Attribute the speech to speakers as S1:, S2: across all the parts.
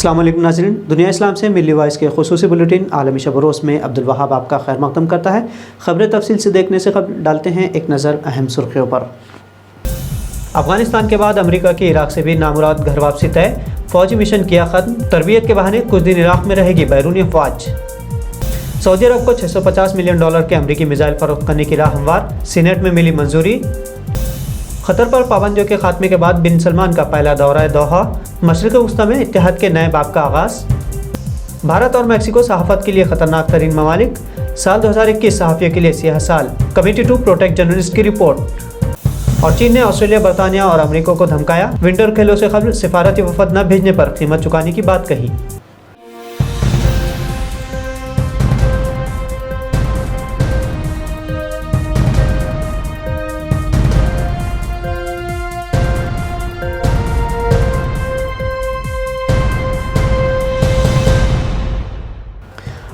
S1: अस्सलाम वालेकुम नाज़रीन, दुनिया इस्लाम से मिली वॉइस के खुसूसी बुलेटिन आलमी शब रोज़ में अब्दुल वहाब आपका खैर मक़दम करता है। ख़बरें तफसील से देखने से कबल डालते हैं एक नज़र अहम सुर्खियों पर। अफ़गानिस्तान के बाद अमेरिका की इराक़ से भी नामुराद घर वापसी तय, फ़ौजी मिशन किया ख़त्म, तरबियत के बहाने कुछ दिन इराक़ में रहेगी बैरूनी अफ़वाज। सऊदी अरब को $650 मिलियन के अमरीकी मिसाइल फ़रोख्त करने की राह हमवार, सीनेट में मिली मंजूरी। क़तर पर पाबंदियों के खात्मे के बाद बिन सलमान का पहला दौरा दोहा, मशरिक़ वस्ता में इत्तेहाद के नए बाब का आगाज़। भारत और मैक्सिको सहाफ़त के लिए ख़तरनाक तरीन ममालिक, साल 2021 सहाफ़ियों के लिए सियाह साल, कमेटी टू प्रोटेक्ट जर्नलिस्ट की रिपोर्ट। और चीन ने ऑस्ट्रेलिया, बरतानिया और अमेरिका को धमकाया, विंटर खेलों से कबल सिफारती वफद न भेजने पर कीमत चुकाने की बात कही।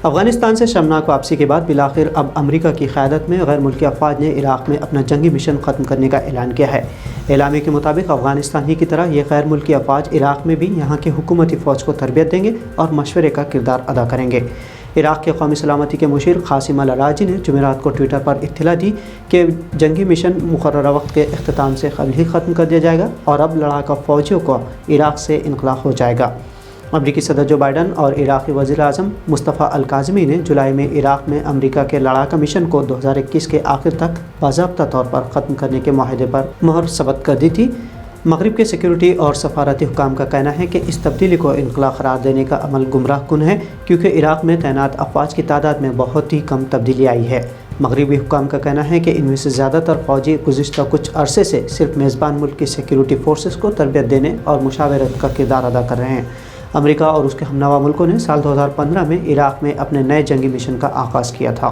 S1: अफ़गानिस्तान से शर्मनाक वापसी के बाद बिलाखिर अब अमेरिका की क़यादत में गैर मुल्की अफ़वाज ने इराक़ में अपना जंगी मिशन ख़त्म करने का ऐलान किया है। एलामी के मुताबिक अफ़गानिस्तान ही की तरह ये गैर मुल्की अफ़वाज इराक़ में भी यहाँ की हुकूमती फ़ौज को तरबियत देंगे और मशवरे का किरदार अदा करेंगे। इराक़ के कौमी सलामती के मुशीर क़ासिम अल-अराजी ने जुमेरात को ट्विटर पर इत्तला दी कि जंगी मिशन मुक़र्ररा वक्त के अख्तिताम से कबल ही ख़त्म कर दिया जाएगा और अब लड़ाका फ़ौजियों को इराक़ से इनक़ला हो जाएगा। अमरीकी सदर जो बाइडन और इराक़ी वज़ीर-ए-आज़म मुस्तफ़ा अल-काज़मी ने जुलाई में इराक़ में अमेरिका के लड़ाका मिशन को 2021 के आखिर तक बाज़ाब्ता तौर पर ख़त्म करने के माहदे पर मुहर सबत कर दी थी। मग़रिब के सिक्योरिटी और सफारती हुकाम का कहना है कि इस तब्दीली को इनक़ला करार देने का अमल गुमराह कुन है, क्योंकि इराक़ में तैनात अफ़वाज की तादाद में बहुत ही कम तब्दीली आई है। मग़रिबी हुकाम का कहना है कि इनमें से ज़्यादातर फ़ौजी गुज़िश्ता कुछ अरसे से सिर्फ मेज़बान मुल्क की सिक्योरिटी फोर्सेस को तरबियत देने और मुशावरत का किरदार अदा कर रहे हैं। अमेरिका और उसके हमनवा मुल्कों ने साल 2015 में इराक़ में अपने नए जंगी मिशन का आगाज़ किया था।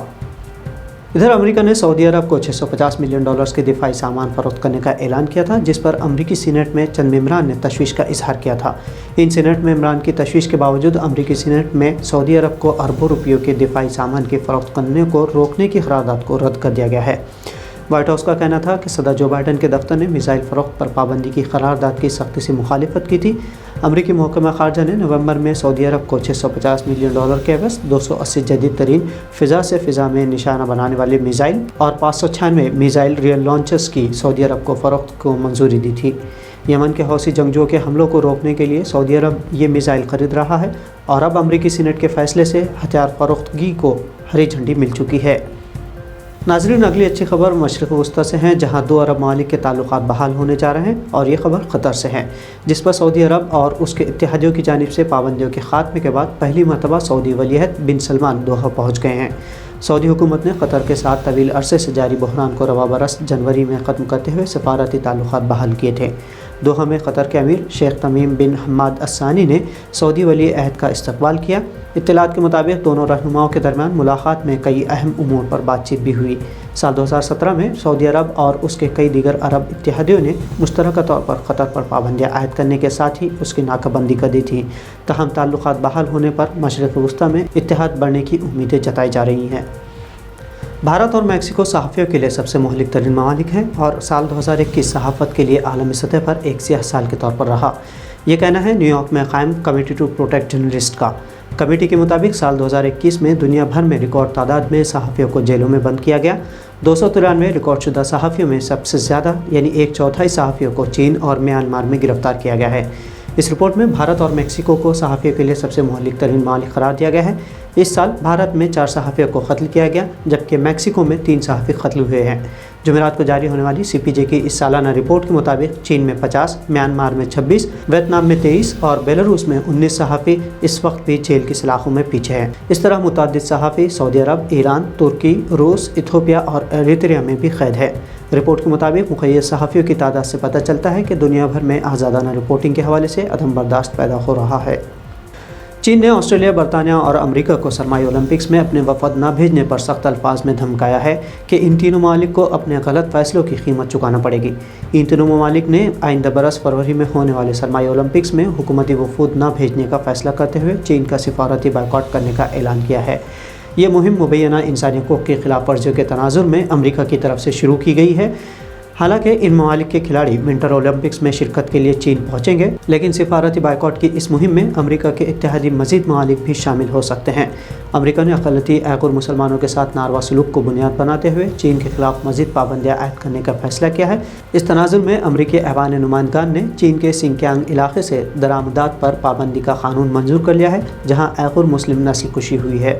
S1: इधर अमेरिका ने सऊदी अरब को $650 मिलियन के दिफाई सामान फ़रोख्त करने का ऐलान किया था, जिस पर अमरीकी सीनेट में चंद मेंबरान ने तशवीश का इजहार किया था। इन सीनेट मेंबरान की तशवीश के बावजूद अमरीकी सीनेट में सऊदी अरब को अरबों रुपयों के दिफाई सामान की फ़रोख्त करने को रोकने की करारदाद को रद्द कर दिया गया है। वाइट हाउस का कहना था कि सदर जो बाइडन के दफ्तर ने मिसाइल फ़रोख्त पर पाबंदी की करारदाद की सख्ती से मुखालिफत की थी। अमरीकी महकमा ख़ारजा ने नवंबर में सऊदी अरब को $650 मिलियन के एवज़ 280 जदीद तरीन फ़िज़ा से फ़िज़ा में निशाना बनाने वाले मिसाइल और 596 मिसाइल रियल लॉन्चर्स की सऊदी अरब को फ़रोख्त को मंजूरी दी थी। यमन के हौसी जंगजुओं के हमलों को रोकने के लिए सऊदी अरब ये मिसाइल ख़रीद रहा है और अब अमरीकी सीनेट के फ़ैसले से हथियार फ़रोख्तगी को हरी झंडी मिल चुकी है। नाज़रीन, अगली अच्छी खबर मशरिक़ वस्ता से हैं, जहां 2 अरब ममालिक के ताल्लुकात बहाल होने जा रहे हैं और ये खबर क़तर से है, जिस पर सऊदी अरब और उसके इत्तेहादियों की जानिब से पाबंदियों के ख़ात्मे के बाद पहली मरतबा सऊदी वलीअहद बिन सलमान दोहा पहुँच गए हैं। सऊदी हुकूमत ने क़तर के साथ तवील अरसे से जारी बहरान को रवा बरस जनवरी में ख़त्म करते हुए सफारती ताल्लुकात बहाल किए थे। दोहा में क़तर के अमीर शेख तमीम बिन हम्माद अस्सानी ने सऊदी वली अहद का इस्तकबाल किया। इत्तलात के मुताबिक दोनों रहनुमाओं के दरमियान मुलाकात में कई अहम उमूर पर बातचीत भी हुई। साल 2017 में सऊदी अरब और उसके कई दीगर अरब इत्तेहादियों ने मुश्तरका तौर पर क़तर पर पाबंदियाँ आयद करने के साथ ही उसकी नाकाबंदी कर दी थी। तहम ताल्लुकात बहाल होने पर मशरिक़ वस्ता में इत्तेहाद बढ़ने की उम्मीदें जताई जा रही हैं। भारत और मैक्सिको सहाफ़ियों के लिए सबसे मोहलिक तरीन ममालिक हैं और साल 2021 सहाफ़त के लिए आलमी सतह पर एक सियाह साल के तौर पर रहा। ये कहना है न्यूयॉर्क में क़ायम कमेटी टू प्रोटेक्ट जर्नलिस्ट का। कमेटी के मुताबिक साल 2021 में दुनिया भर में रिकॉर्ड तादाद में सहाफ़ियों को जेलों में बंद किया गया। 293 रिकॉर्डशुदा सहाफ़ियों में सबसे ज़्यादा यानी 1/4 सहाफ़ियों को चीन और म्यांमार में गिरफ़्तार किया गया है। इस रिपोर्ट में भारत और मैक्सिको को सहाफ़ियों के लिए सबसे मोहलिक तरीन ममालिक करार दिया गया है। इस साल भारत में 4 सहाफ़ियों को कत्ल किया गया, जबकि मैक्सिको में 3 सहाफ़ी कत्ल हुए हैं। जुमेरात को जारी होने वाली CPJ की इस सालाना रिपोर्ट के मुताबिक चीन में 50, म्यांमार में 26, वियतनाम में 23 और बेलारूस में 19 सहाफ़ी इस वक्त भी जेल की सलाखों में पीछे हैं। इस तरह मुतअद्दिद सहाफ़ी सऊदी अरब, ईरान, तुर्की, रूस, इथियोपिया और एरित्रिया में भी कैद है। रिपोर्ट के मुताबिक मुक़य्यद सहाफ़ियों की तादाद से पता चलता है कि दुनिया भर में आज़ादाना रिपोर्टिंग के हवाले से अदम बर्दाश्त पैदा हो रहा है। चीन ने ऑस्ट्रेलिया, बरतानिया और अमेरिका को सरमाई ओलंपिक्स में अपने वफद न भेजने पर सख्त अल्फाज में धमकाया है कि इन तीनों ममालिक को अपने गलत फ़ैसलों की कीमत चुकाना पड़ेगी। इन तीनों ममालिक ने आइंदा बरस फरवरी में होने वाले सरमाई ओलंपिक्स में हुकूमती वफूद न भेजने का फ़ैसला करते हुए चीन का सिफारती बायकॉट करने का ऐलान किया है। ये मुहिम मुबैना इंसानी हक़ूक़ की खिलाफ वर्जियों के तनाजुर में अमेरिका की तरफ से शुरू की गई है। हालांकि इन ममालिक के खिलाड़ी विंटर ओलंपिक्स में शिरकत के लिए चीन पहुंचेंगे, लेकिन सिफारती बाइकआउट की इस मुहिम में अमेरिका के इत्तेहादी मजीद ममालिक भी शामिल हो सकते हैं। अमेरिका ने अक़लियती ऐकुर मुसलमानों के साथ नारवा सलूक को बुनियाद बनाते हुए चीन के खिलाफ मजीद पाबंदियाँ आयद करने का फैसला किया है। इस तनाजुर में अमरीकी ऐवान नुमाइंदगान ने चीन के सिंकियांग इलाके से दरामदात पर पाबंदी का कानून मंजूर कर लिया है, जहाँ ऐकुर मुस्लिम नस्ल कुशी हुई है।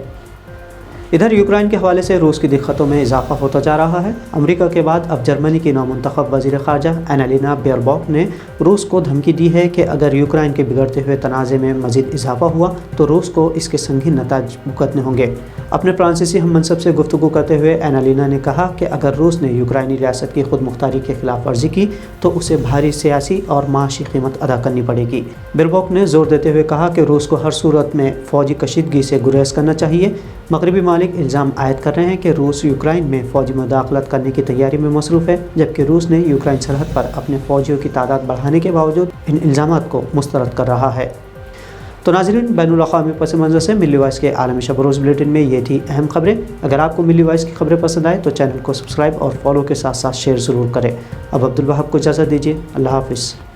S1: इधर यूक्रेन के हवाले से रूस की दिक्कतों में इजाफा होता जा रहा है। अमेरिका के बाद अब जर्मनी की नौमुंतखब वज़ीर ख़ारजा एनालिना बेयरबॉक ने रूस को धमकी दी है कि अगर यूक्रेन के बिगड़ते हुए तनाज़े में मज़ीद इजाफा हुआ तो रूस को इसके संगीन नताज भुगतने होंगे। अपने फ्रांसीसी हम मनसब से गुफ्तगू करते हुए एनालिना ने कहा कि अगर रूस ने यूक्राइनी रियासत की खुद मुख्तारी के खिलाफ वर्जी की तो उसे भारी सियासी और माशी कीमत अदा करनी पड़ेगी। बेयरबॉक ने जोर देते हुए कहा कि रूस को हर सूरत में फ़ौजी कशीदगी से गुरेज करना चाहिए। मगरबी मालिक इल्ज़ाम आयद कर रहे हैं कि रूस यूक्राइन में फ़ौजी मुदाखलत करने की तैयारी में मसरूफ़ है, जबकि रूस ने यूक्राइन सरहद पर अपने फ़ौजियों की तादाद बढ़ाने के बावजूद इन इल्ज़ामात को मुस्तरद कर रहा है। तो नाज़रीन, बैनुल अक़वामी पस मंज़र से मिल्ली वॉइस के आलमी शब रोज़ बुलेटिन में ये थी अहम खबरें। अगर आपको मिल्ली वॉइस की खबरें पसंद आए तो चैनल को सब्सक्राइब और फॉलो के साथ साथ शेयर ज़रूर करें। अब अब्दुल वहाब को इजाज़त दीजिए। अल्लाह हाफ़िज़।